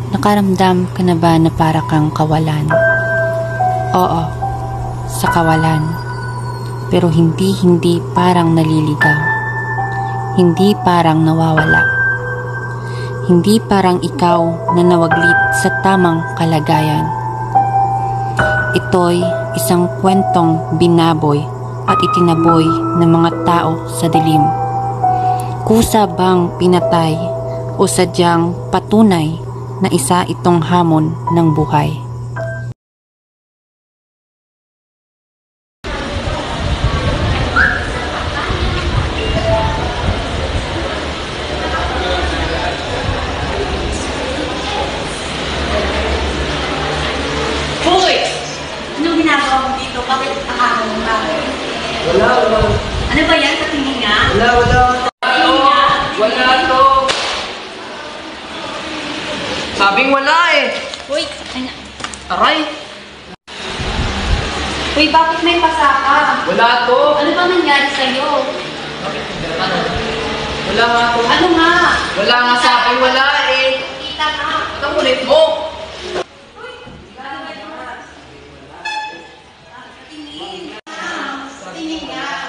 Nakaramdam ka na ba na para kang kawalan? Oo, sa kawalan. Pero hindi parang naliligaw. Hindi parang nawawala. Hindi parang ikaw na nawaglit sa tamang kalagayan. Ito'y isang kwentong binaboy at itinaboy ng mga tao sa dilim. Kusa bang pinatay o sadyang patunay na isa itong hamon ng buhay? Hoy! Anong ginagawa mo dito? Bakit ang araw mo ba? Wala. Ano ba yan? Patingin nga? Wala. Patingin nga? Wala to. Sabing wala eh. Hoy! Aray. Hoy, bakit may pasa ka? Wala to. Ano ba nangyari sa'yo? Ano? Wala nga to. Ano nga? Wala nga sabing wala eh. Kita nga. Ang kulit mo. Patingin nga.